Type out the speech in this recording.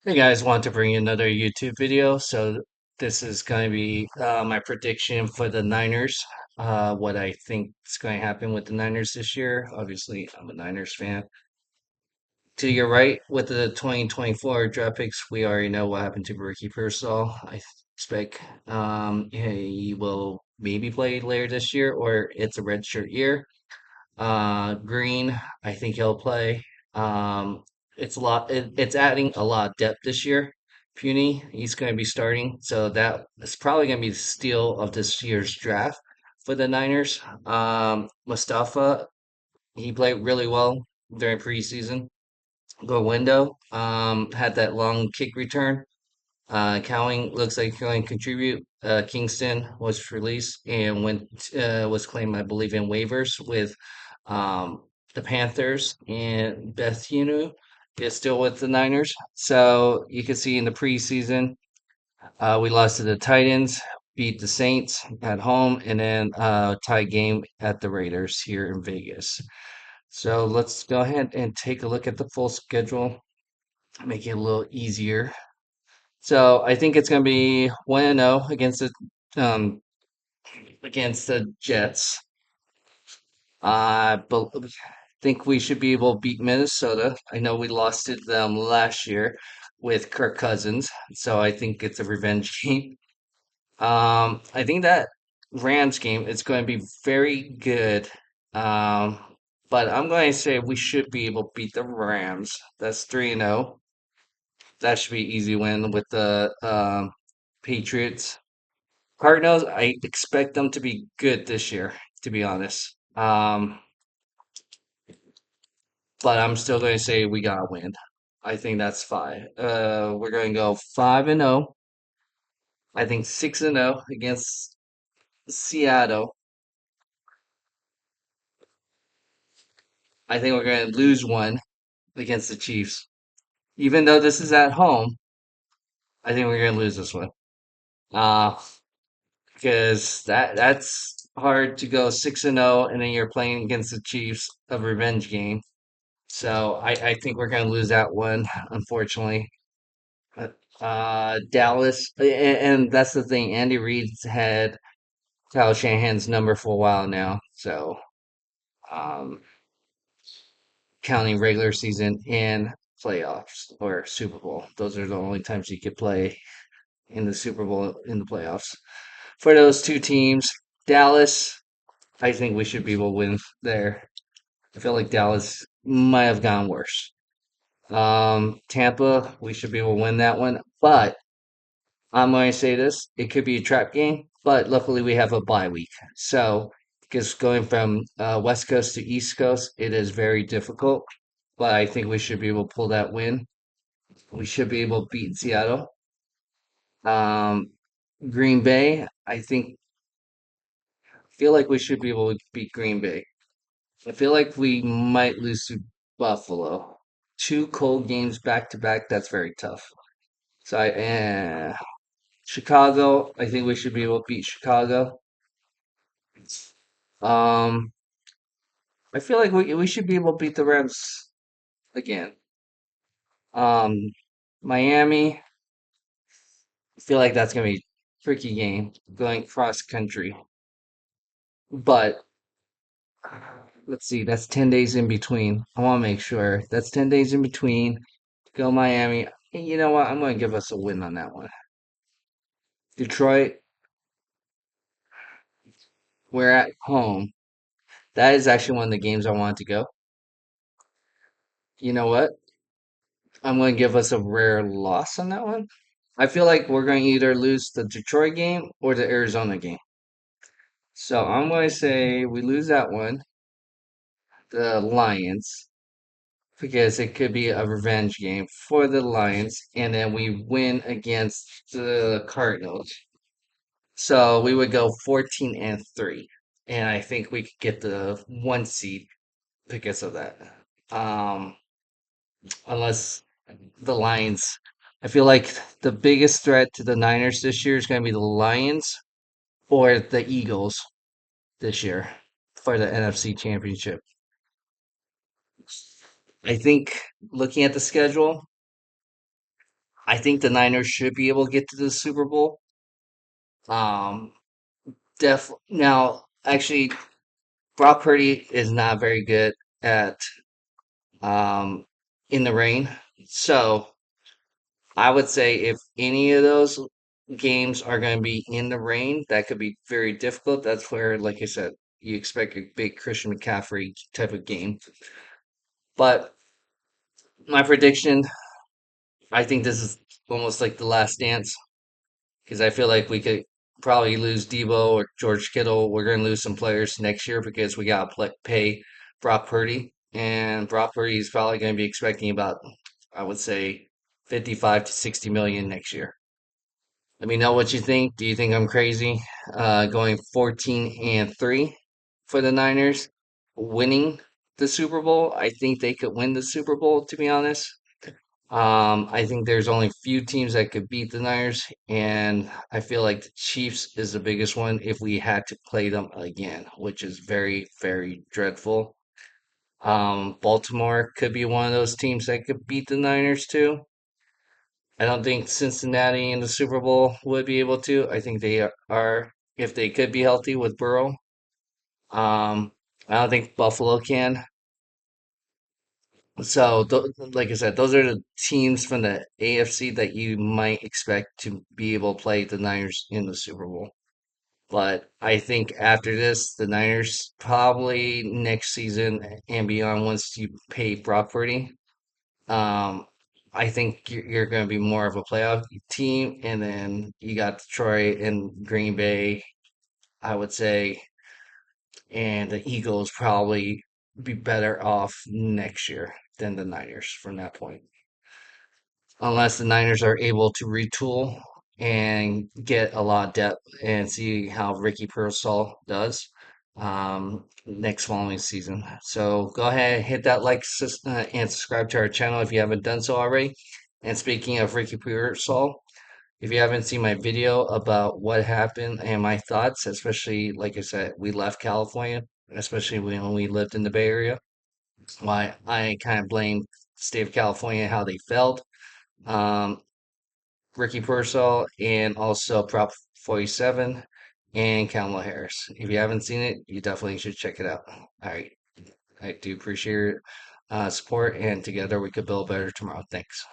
Hey guys, want to bring you another YouTube video. So this is going to be my prediction for the Niners. What I think is going to happen with the Niners this year. Obviously, I'm a Niners fan. To your right, with the 2024 draft picks, we already know what happened to Ricky Pearsall. I expect he will maybe play later this year, or it's a redshirt year. Green, I think he'll play. Um, it's adding a lot of depth this year. Puny, he's going to be starting, so that is probably going to be the steal of this year's draft for the Niners. Mustafa, he played really well during preseason. Go window, had that long kick return. Cowing looks like he's going to contribute. Kingston was released and was claimed, I believe, in waivers with um, the Panthers, and Bethune is still with the Niners. So you can see in the preseason, we lost to the Titans, beat the Saints at home, and then tie game at the Raiders here in Vegas. So let's go ahead and take a look at the full schedule, make it a little easier. So I think it's going to be 1-0 um against the Jets. But think we should be able to beat Minnesota. I know we lost to them last year with Kirk Cousins, so I think it's a revenge game. I think that Rams game is going to be very good. Um, but I'm going to say we should be able to beat the Rams. That's 3-0. That should be easy win with the Patriots. Cardinals, I expect them to be good this year, to be honest. But I'm still going to say we gotta win. I think that's five. We're going to go 5-0. I think 6-0 against Seattle. I think we're going to lose one against the Chiefs. Even though this is at home, I think we're going to lose this one. Uh, because that's hard to go 6-0 and then you're playing against the Chiefs, a revenge game. So I think we're going to lose that one, unfortunately. Dallas, and that's the thing. Andy Reid's had Kyle Shanahan's number for a while now. So, um, counting regular season and playoffs or Super Bowl, those are the only times you could play in the Super Bowl in the playoffs. For those two teams, Dallas, I think we should be able to win there. I feel like Dallas might have gone worse. Tampa, we should be able to win that one, but I'm going to say this: it could be a trap game, but luckily we have a bye week. So, because going from West Coast to East Coast, it is very difficult. But I think we should be able to pull that win. We should be able to beat Seattle. Um, Green Bay, I think, feel like we should be able to beat Green Bay. I feel like we might lose to Buffalo. Two cold games back to back, that's very tough. So Chicago, I think we should be able to beat Chicago. Um, I feel like we should be able to beat the Rams again. Um, Miami, I feel like that's gonna be a tricky game going cross country. But let's see, that's 10 days in between. I want to make sure that's 10 days in between. Go Miami. And you know what? I'm gonna give us a win on that one. Detroit, we're at home. That is actually one of the games I wanted to go. You know what? I'm gonna give us a rare loss on that one. I feel like we're going to either lose the Detroit game or the Arizona game. So I'm going to say we lose that one, the Lions, because it could be a revenge game for the Lions, and then we win against the Cardinals. So we would go 14-3, and I think we could get the one seed because of that. Um, unless the Lions, I feel like the biggest threat to the Niners this year is going to be the Lions or the Eagles this year for the NFC Championship. I think looking at the schedule, I think the Niners should be able to get to the Super Bowl. Um, now, actually, Brock Purdy is not very good at um in the rain. So I would say if any of those games are going to be in the rain, that could be very difficult. That's where, like I said, you expect a big Christian McCaffrey type of game. But my prediction, I think this is almost like the last dance because I feel like we could probably lose Debo or George Kittle. We're going to lose some players next year because we got to pay Brock Purdy, and Brock Purdy is probably going to be expecting about, I would say, 55 to 60 million next year. Let me know what you think. Do you think I'm crazy? Going 14-3 for the Niners, winning the Super Bowl. I think they could win the Super Bowl, to be honest. I think there's only few teams that could beat the Niners, and I feel like the Chiefs is the biggest one if we had to play them again, which is very, very dreadful. Baltimore could be one of those teams that could beat the Niners too. I don't think Cincinnati in the Super Bowl would be able to. I think they are, if they could be healthy with Burrow. I don't think Buffalo can. So, like I said, those are the teams from the AFC that you might expect to be able to play the Niners in the Super Bowl. But I think after this, the Niners probably next season and beyond, once you pay Brock Purdy, um, I think you're going to be more of a playoff team. And then you got Detroit and Green Bay, I would say, and the Eagles probably be better off next year than the Niners from that point. Unless the Niners are able to retool and get a lot of depth and see how Ricky Pearsall does next following season. So go ahead, hit that and subscribe to our channel if you haven't done so already. And speaking of Ricky Pearsall, if you haven't seen my video about what happened and my thoughts, especially like I said, we left California, especially when we lived in the Bay Area. Why I kind of blame state of California how they failed. Um, Ricky Pearsall, and also Prop 47 and Kamala Harris. If you haven't seen it, you definitely should check it out. All right. I do appreciate your support, and together we could build a better tomorrow. Thanks.